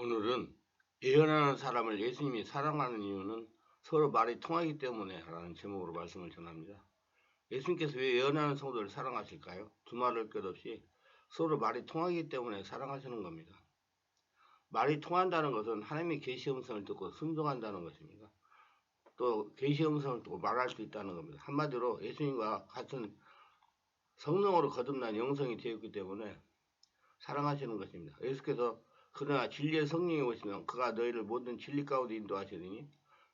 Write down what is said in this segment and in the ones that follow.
오늘은 예언하는 사람을 예수님이 사랑하는 이유는 서로 말이 통하기 때문에 라는 제목으로 말씀을 전합니다. 예수님께서 왜 예언하는 성도를 사랑하실까요? 두말할 것 없이 서로 말이 통하기 때문에 사랑하시는 겁니다. 말이 통한다는 것은 하나님의 계시 음성을 듣고 순종한다는 것입니다. 또 계시 음성을 듣고 말할 수 있다는 겁니다. 한마디로 예수님과 같은 성령으로 거듭난 영성이 되었기 때문에 사랑하시는 것입니다. 예수께서 그러나 진리의 성령이 오시면 그가 너희를 모든 진리 가운데 인도하시리니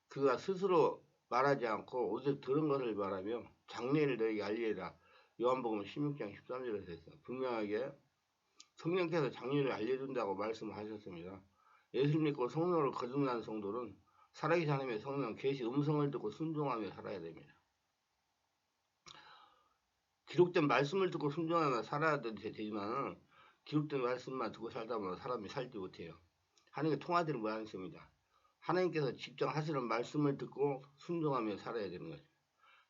그가 스스로 말하지 않고 오직 들은 것을 말하며 장래를 너희에게 알리리라. 요한복음 16장 13절에서 했어요. 분명하게 성령께서 장래를 알려준다고 말씀하셨습니다. 예수 믿고 성령으로 거듭난 성도는 살아계신 하나님의 성령 계시 음성을 듣고 순종하며 살아야 됩니다. 기록된 말씀을 듣고 순종하며 살아야 되지만 기록된 말씀만 듣고 살다 보면 사람이 살지 못해요. 하나님께 통하지를 못하십니다. 하나님께서 직접 하시는 말씀을 듣고 순종하며 살아야 되는 거죠.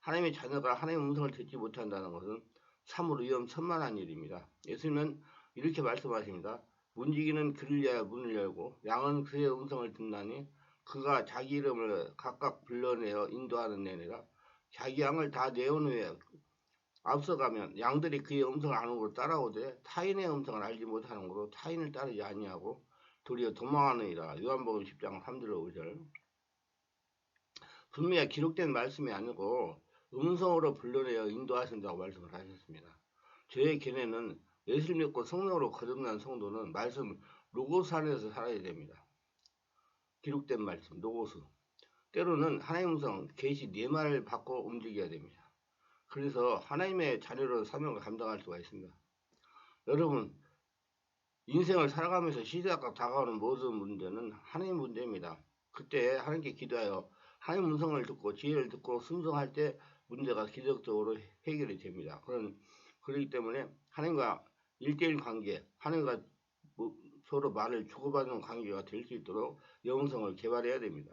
하나님의 자녀가 하나님의 음성을 듣지 못한다는 것은 참으로 위험천만한 일입니다. 예수님은 이렇게 말씀하십니다. 문지기는 그를 위하여 문을 열고 양은 그의 음성을 듣나니 그가 자기 이름을 각각 불러내어 인도하는 내내라. 자기 양을 다 내온 후에 앞서가면 양들이 그의 음성을 아는 것으로 따라오되 타인의 음성을 알지 못하는 것으로 타인을 따르지 아니하고 도리어 도망하느니라. 요한복음 10장 3절 5절. 분명히 기록된 말씀이 아니고 음성으로 불러내어 인도하신다고 말씀을 하셨습니다. 저의 견해는 예수를 믿고 성령으로 거듭난 성도는 말씀 로고스 안에서 살아야 됩니다. 기록된 말씀 로고스. 때로는 하나님 음성 계시 네 말을 받고 움직여야 됩니다. 그래서 하나님의 자녀로 사명을 감당할 수가 있습니다. 여러분, 인생을 살아가면서 시대가 다가오는 모든 문제는 하나님 문제입니다. 그때 하나님께 기도하여 하나님 음성을 듣고 지혜를 듣고 순종할 때 문제가 기적적으로 해결이 됩니다. 그렇기 때문에 하나님과 1대1 관계, 하나님과 서로 말을 주고받는 관계가 될 수 있도록 영성을 개발해야 됩니다.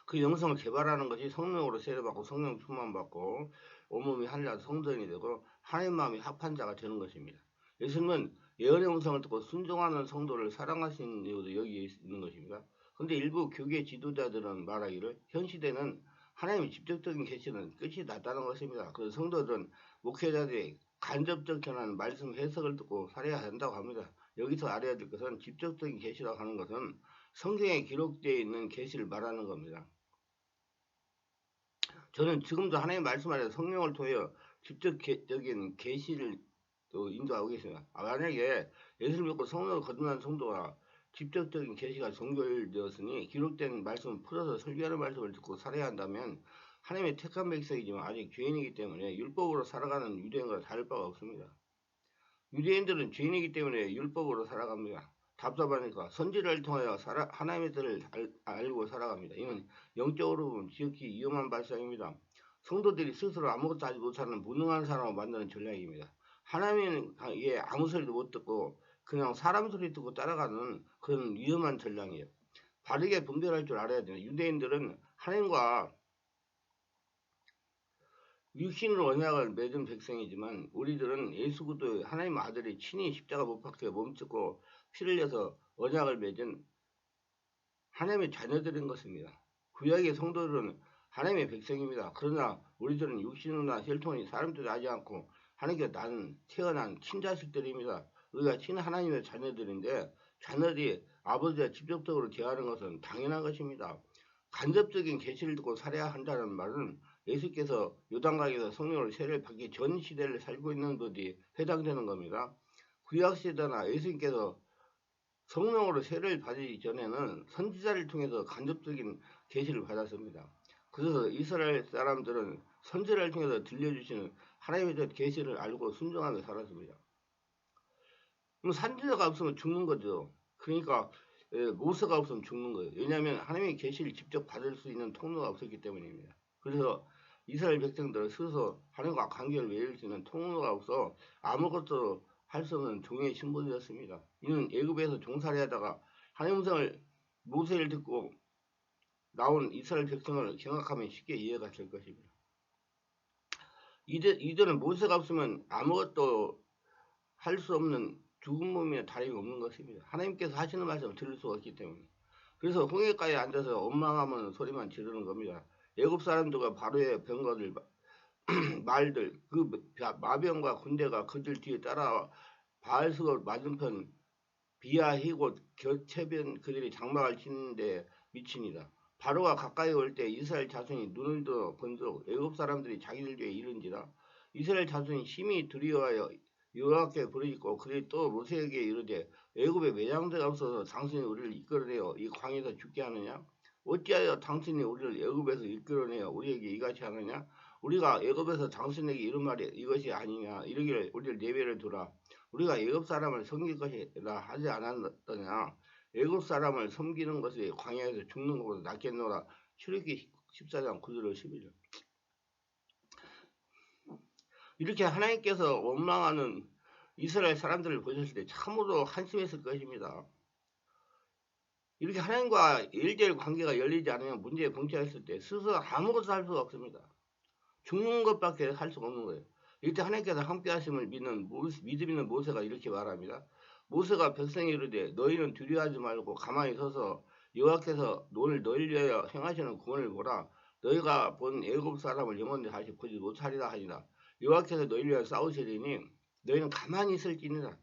그 영성을 개발하는 것이 성령으로 세례받고 성령 충만받고 온몸이 하늘나라 성전이 되고 하나님 마음이 합한 자가 되는 것입니다. 예수님은 예언의 음성을 듣고 순종하는 성도를 사랑하시는 이유도 여기에 있는 것입니다. 그런데 일부 교계 지도자들은 말하기를 현 시대는 하나님의 직접적인 계시는 끝이 났다는 것입니다. 그래서 성도들은 목회자들이 간접적 전하는 말씀 해석을 듣고 살아야 한다고 합니다. 여기서 알아야 될 것은 직접적인 계시라고 하는 것은 성경에 기록되어 있는 계시를 말하는 겁니다. 저는 지금도 하나님의 말씀 아래 성령을 통해 직접적인 계시를 인도하고 계십니다. 만약에 예수를 믿고 성령을 거듭난 성도가 직접적인 계시가 종결되었으니 기록된 말씀을 풀어서 설교하는 말씀을 듣고 살아야 한다면 하나님의 택한 백성이지만 아직 죄인이기 때문에 율법으로 살아가는 유대인과 다를 바가 없습니다. 유대인들은 죄인이기 때문에 율법으로 살아갑니다. 답답하니까 선지자를 통하여 하나님의 뜻을 알고 살아갑니다. 이는 영적으로 보면 지극히 위험한 발상입니다. 성도들이 스스로 아무것도 하지 못하는 무능한 사람을 만드는 전략입니다. 하나님의 아무 소리도 못 듣고 그냥 사람 소리 듣고 따라가는 그런 위험한 전략이에요. 바르게 분별할 줄 알아야 돼요. 유대인들은 하나님과 육신으로 언약을 맺은 백성이지만 우리들은 예수 그리스도의 하나님 아들이 친히 십자가 못 박혀 몸짓고 피를 내서 언약을 맺은 하나님의 자녀들인 것입니다. 구약의 성도들은 하나님의 백성입니다. 그러나 우리들은 육신이나 혈통이 사람들이 나지 않고 하나님께 태어난 친자식들입니다. 우리가 친 하나님의 자녀들인데 자녀들이 아버지와 직접적으로 대하는 것은 당연한 것입니다. 간접적인 계시를 듣고 살아야 한다는 말은 예수께서 요단강에서 성령으로 세례를 받기 전 시대를 살고 있는 것이 해당되는 겁니다. 구약시대나 예수님께서 성령으로 세례를 받기 전에는 선지자를 통해서 간접적인 계시를 받았습니다. 그래서 이스라엘 사람들은 선지자를 통해서 들려주시는 하나님의 계시를 알고 순종하며 살았습니다. 그럼 선지자가 없으면 죽는 거죠. 그러니까 모세가 없으면 죽는 거예요. 왜냐하면 하나님의 계시를 직접 받을 수 있는 통로가 없었기 때문입니다. 그래서 이스라엘 백성들은 스스로 하나님과 관계를 맺을 수 있는 통로가 없어 아무것도 할 수 없는 종의 신분이었습니다. 이는 애굽에서 종살이 하다가 하나님 음성을 모세를 듣고 나온 이스라엘 백성을 생각하면 쉽게 이해가 될 것입니다. 이들은 모세가 없으면 아무것도 할 수 없는 죽은 몸이나 다름이 없는 것입니다. 하나님께서 하시는 말씀을 들을 수가 없기 때문에. 그래서 홍해가에 앉아서 원망하면 소리만 지르는 겁니다. 애굽 사람들과 바로의 병거들 말들 그 마병과 군대가 그들 뒤에 따라와 바알스곳 맞은편 비아히곳 겨체변 그들이 장막을 치는데 미칩니다. 바로가 가까이 올 때 이스라엘 자손이 눈을 들어 본즉 애굽 사람들이 자기들 뒤에 이른지라. 이스라엘 자손이 심히 두려워하여 여호와께 부르짖고 그들이 또 모세에게 이르되 애굽에 매장대가 없어서 당신이 우리를 이끌어내어 이 광에서 죽게 하느냐? 어찌하여 당신이 우리를 애굽에서 이끌어내어 우리에게 이같이 하느냐? 우리가 애굽에서 당신에게 이른 말이 이것이 아니냐? 이르기를 우리를 내버려 두라. 우리가 애굽 사람을 섬길 것이라 하지 않았더냐? 애굽 사람을 섬기는 것이 광야에서 죽는 것보다 낫겠노라. 출애굽기 14장 9절 11절. 이렇게 하나님께서 원망하는 이스라엘 사람들을 보셨을 때 참으로 한심했을 것입니다. 이렇게 하나님과 일대일 관계가 열리지 않으면 문제에 봉착했을 때 스스로 아무것도 할 수가 없습니다. 죽는 것밖에 할 수가 없는 거예요. 이때 하나님께서 함께 하심을 믿음 있는 모세가 이렇게 말합니다. 모세가 백성에 이르되 너희는 두려워하지 말고 가만히 서서 여호와께서 오늘 너희를 위하여 행하시는 구원을 보라. 너희가 본 애굽 사람을 영원히 다시 보지 못하리라 하니라. 여호와께서 너희를 위하여 싸우시리니 너희는 가만히 있을지니라.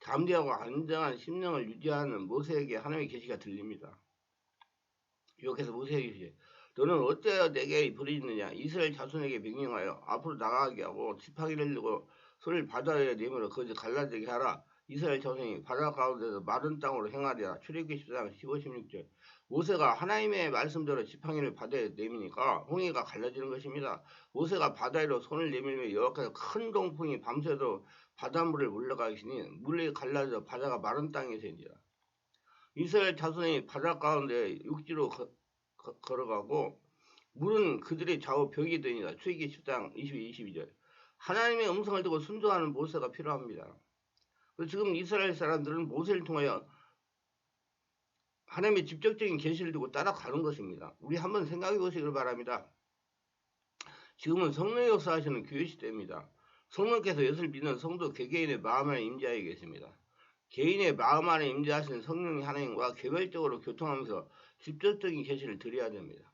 담대하고 안정한 심령을 유지하는 모세에게 하나님의 계시가 들립니다. 여호와께서 모세에게 계시되 너는 어찌하여 내게 부르짖느냐? 이스라엘 자손에게 명령하여 앞으로 나가게 하고 지팡이를 들고 손을 바다에 내밀어 거기서 갈라지게 하라. 이스라엘 자손이 바다 가운데서 마른 땅으로 행하리라. 출애굽기 14장 15, 16절. 모세가 하나님의 말씀대로 지팡이를 바다에 내미니까 홍해가 갈라지는 것입니다. 모세가 바다로 손을 내밀며 여호와께서 큰 동풍이 밤새도록 바닷물을 물러가게 하시니 물이 갈라져 바다가 마른 땅에 새니라. 이스라엘 자손이 바다 가운데 육지로 걸어가고 물은 그들의 좌우 벽이 되니라. 출애굽기 10장 22, 22절. 하나님의 음성을 듣고 순종하는 모세가 필요합니다. 지금 이스라엘 사람들은 모세를 통하여 하나님의 직접적인 계시를 두고 따라가는 것입니다. 우리 한번 생각해 보시길 바랍니다. 지금은 성령의 역사하시는 교회 시대입니다. 성령께서 예수를 믿는 성도 개개인의 마음 안에 임재하여 계십니다. 개인의 마음 안에 임재하시는 성령의 하나님과 개별적으로 교통하면서 직접적인 계시를 드려야 됩니다.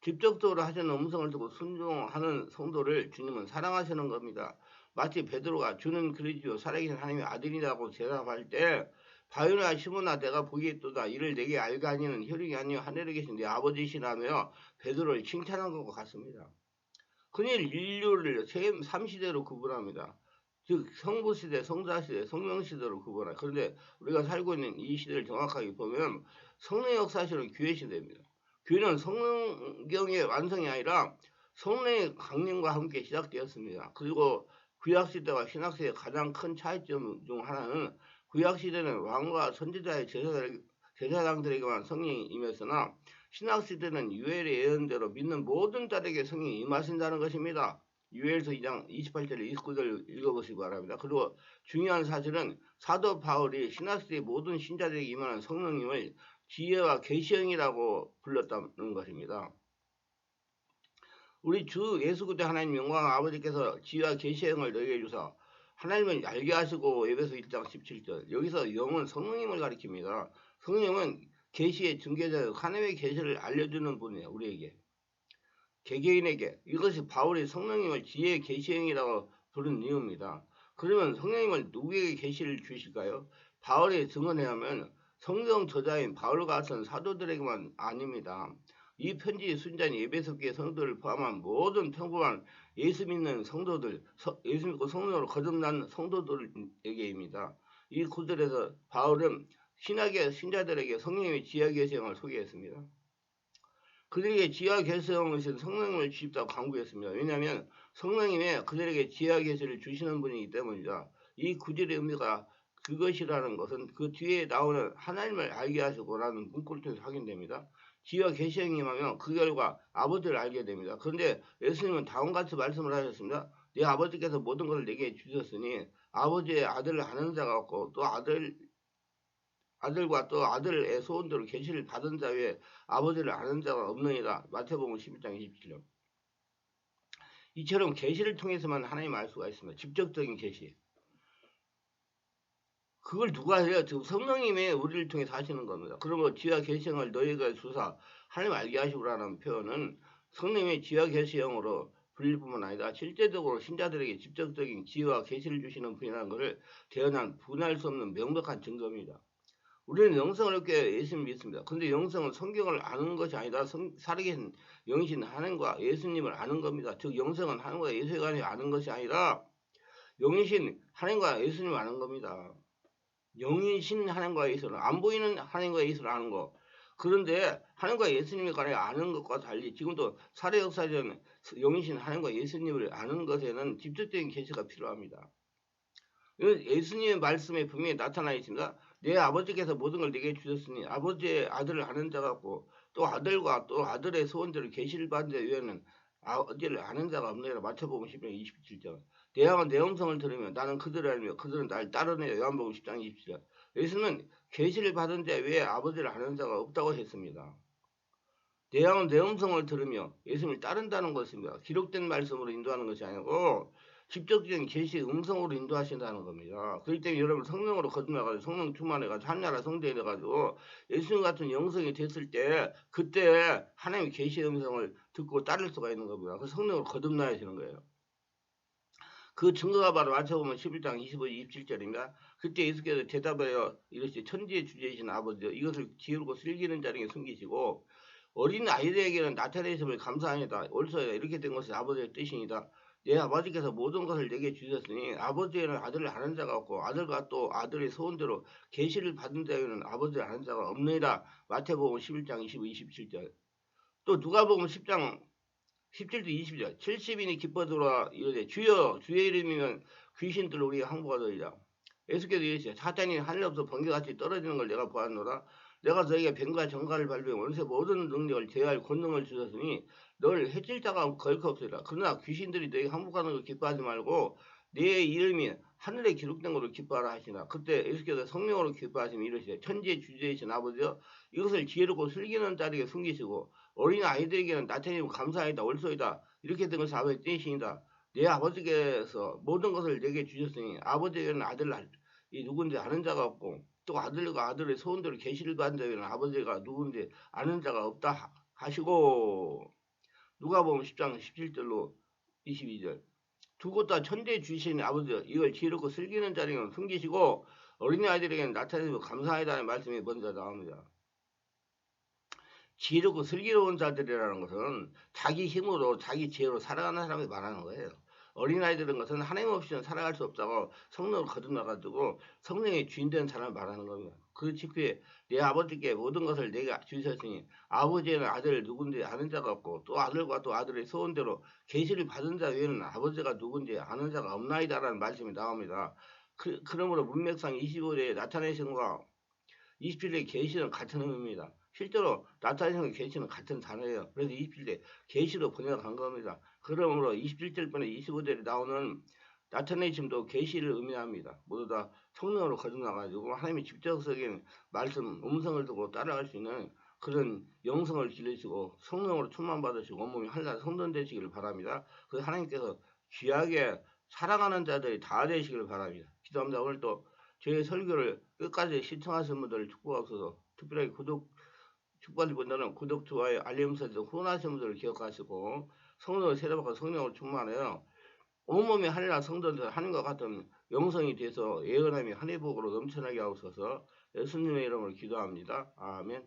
직접적으로 하시는 음성을 듣고 순종하는 성도를 주님은 사랑하시는 겁니다. 마치 베드로가 주는 그리스도 살아계신 하나님의 아들이라고 대답할 때 바요나 시몬아 내가 보기에도다 이를 내게 알게 하니는 혈육이 아니요 하늘에 계신 내 아버지시라며 베드로를 칭찬한 것과 같습니다. 흔히 인류를 3시대로 구분합니다. 즉 성부시대, 성자시대, 성령시대로 구분합니다. 그런데 우리가 살고 있는 이 시대를 정확하게 보면 성령의 역사시는 교회시대입니다. 교회는 성경의 완성이 아니라 성령의 강림과 함께 시작되었습니다. 그리고 구약시대와 신약시대의 가장 큰 차이점 중 하나는 구약시대는 왕과 선지자의 제사장들에게만 성령이 임했으나 신약시대는 유엘의 예언대로 믿는 모든 자에게 성령이 임하신다는 것입니다. 유엘서 2장 28절 29절 읽어보시기 바랍니다. 그리고 중요한 사실은 사도 바울이 신약시대의 모든 신자들에게 임하는 성령님을 지혜와 계시형이라고 불렀다는 것입니다. 우리 주 예수 그리스도 하나님 영광 아버지께서 지혜와 계시형을 너희에게 주사 하나님을 알게 하시고 에베소 1장 17절 여기서 영은 성령님을 가리킵니다. 성령은 계시의 증거자요 하나님의 계시를 알려주는 분이에요. 우리에게 개개인에게 이것이 바울이 성령님을 지혜의 계시형이라고 부른 이유입니다. 그러면 성령님을 누구에게 계시를 주실까요? 바울이 증언해야 하면 성경 저자인 바울과 같은 사도들에게만 아닙니다. 이 편지의 순자인 에베소 교회 성도를 포함한 모든 평범한 예수 믿는 성도들, 예수 믿고 성령으로 거듭난 성도들에게입니다. 이 구절에서 바울은 신약의 신자들에게 성령의 지혜와 계시형을 소개했습니다. 그들에게 지혜와 계시형을 주신 성령님을 주십다고 강구했습니다. 왜냐하면 성령님이 그들에게 지혜와 계시를 주시는 분이기 때문이다. 이 구절의 의미가 그것이라는 것은 그 뒤에 나오는 하나님을 알게 하시고라는 문구를 통해서 확인됩니다. 지혜와 계시형이 임하면 그 결과 아버지를 알게 됩니다. 그런데 예수님은 다음과 같이 말씀을 하셨습니다. 내 아버지께서 모든 것을 내게 주셨으니 아버지의 아들을 아는 자가 없고 또 아들과 또 아들의 소원대로 계시를 받은 자 외에 아버지를 아는 자가 없느니라. 마태복음 11장 27절. 이처럼 계시를 통해서만 하나님 알 수가 있습니다. 직접적인 계시. 그걸 누가 해요? 지금 성령님이 우리를 통해 사시는 겁니다. 그러면 지와 계시형을 너희가 주사 하나님 알게 하시고라는 표현은 성령님의 지와 계시형으로 불릴 뿐만 아니라 실제적으로 신자들에게 직접적인 지와 계시를 주시는 분이라는 것을 대언한 분할 수 없는 명백한 증거입니다. 우리는 영성을 얻게 예수님을 믿습니다. 근데 영성은 성경을 아는 것이 아니라 살아계신 영이신 하나님과 예수님을 아는 겁니다. 즉 영성은 하나님과 예수에 관해 아는 것이 아니라 영이신 하나님과 예수님을 아는 겁니다. 영이신 하나님과 예수를 안 보이는 하나님과 예수를 아는 거. 그런데 하나님과 예수님에 관해 아는 것과 달리 지금도 살해 역사전 영이신 하나님과 예수님을 아는 것에는 직접적인 계시가 필요합니다. 예수님의 말씀에 분명히 나타나 있습니다. 내 아버지께서 모든 걸 내게 주셨으니 아버지의 아들을 아는 자 같고 또 아들과 또 아들의 소원들을 계시를 받은 자 외에는 아버지를 아는 자가 없느니라. 마태복음 10장 27절. 내 양은 내 음성을 들으며 나는 그들을 알며 그들은 날 따르네요. 요한복음 10장 27절. 예수는 계시를 받은 자 외에 아버지를 아는 자가 없다고 했습니다. 내 양은 내 음성을 들으며 예수님을 따른다는 것입니다. 기록된 말씀으로 인도하는 것이 아니고 직접적인 계시 음성으로 인도하신다는 겁니다. 그렇기 때문에 여러분 성령으로 거듭나가지고 성령 충만해가지고 하나나라 성대에 돼가지고 예수님 같은 영성이 됐을 때 그때 하나님의 계시 음성을 듣고 따를 수가 있는 겁니다. 그 성령으로 거듭나야 되는 거예요. 그 증거가 바로 마태복음 11장 25, 27절입니다. 그때 예수께서 대답하여 이르시되 천지의 주제이신 아버지여 이것을 기울고 슬기는 자에게 숨기시고 어린 아이들에게는 나타내심을 감사하니다. 옳소이다. 이렇게 된 것이 아버지의 뜻이니다. 내 아버지께서 모든 것을 내게 주셨으니 아버지에는 아들을 아는 자가 없고 아들과 또 아들의 소원대로 계시를 받은 자에는 아버지를 아는 자가 없느니라. 마태복음 11장 25, 27절. 또 누가복음 10장 17도 20절. 70인이 기뻐 들어와 이르되 주여 주의 이름이면 귀신들로 우리가 항복하더이다. 예수께서 이르시되 사탄이 하늘로부터 번개같이 떨어지는 걸 내가 보았노라. 내가 너에게 뱀과 정갈을 밟으며 원세 모든 능력을 제어할 권능을 주셨으니 널 해칠 자가 결코 없으리라. 그러나 귀신들이 너에게 항복하는 걸 기뻐하지 말고 내 이름이 하늘에 기록된 것을 기뻐하라 하시나. 그때 예수께서 성령으로 기뻐하시며 이르시되 천지의 주제이신 아버지여 이것을 지혜롭고 슬기는 자에게 숨기시고 어린 아이들에게는 나타내면 감사하이다 옳소이다. 이렇게 된 것이 아버지의 뜻이니다. 내 아버지께서 모든 것을 내게 주셨으니 아버지에게는 아들이 누군지 아는 자가 없고 또 아들과 아들의 소원대로 계시를 받은 자에게는 아버지가 누군지 아는 자가 없다 하시고. 누가복음 10장 17절로 22절. 두 곳 다 천대에 주시는 아버지 이걸 지혜롭고 슬기는 자에게는 숨기시고 어린아이들에게는 나타내시고 감사하다는 말씀이 먼저 나옵니다. 지혜롭고 슬기로운 자들이라는 것은 자기 힘으로 자기 지혜로 살아가는 사람이 말하는 거예요. 어린아이들은 것은 하나님 없이는 살아갈 수 없다고 성령으로 거듭나가지고 성령의 주인된 사람을 말하는 겁니다. 그 직후에 내 아버지께 모든 것을 내가 주셨으니 아버지는 아들을 누군지 아는 자가 없고 또 아들과 또 아들의 소원대로 계시를 받은 자 외에는 아버지가 누군지 아는 자가 없나이다라는 말씀이 나옵니다. 그러므로 문맥상 25절에 나타내신 것과 27절의 계시는 같은 의미입니다. 실제로 나타내신 계시는 같은 단어예요. 그래서 27절 계시로 번역한 겁니다. 그러므로 27절분에 25절에 나오는 나타내심도 계시를 의미합니다. 모두 다 성령으로 거듭나가지고 하나님의 직접적인 말씀, 음성을 듣고 따라갈 수 있는 그런 영성을 기르시고 성령으로 충만 받으시고 온몸이 하나님 성전 되시기를 바랍니다. 그 하나님께서 귀하게 사랑하는 자들이 다 되시기를 바랍니다. 기도합니다. 오늘 또 저의 설교를 끝까지 시청하시는 분들을 축복하소서. 특별하게 축복받을 분들은 구독, 좋아요, 알림 설정, 후원하시는 분들을 기억하시고 성령을 세례받고 성령을 충만하여 온몸이 하늘나라 성전에서 하늘과 같은 영성이 돼서 예언함이 하늘복으로 넘쳐나게 하옵소서. 예수님의 이름으로 기도합니다. 아멘.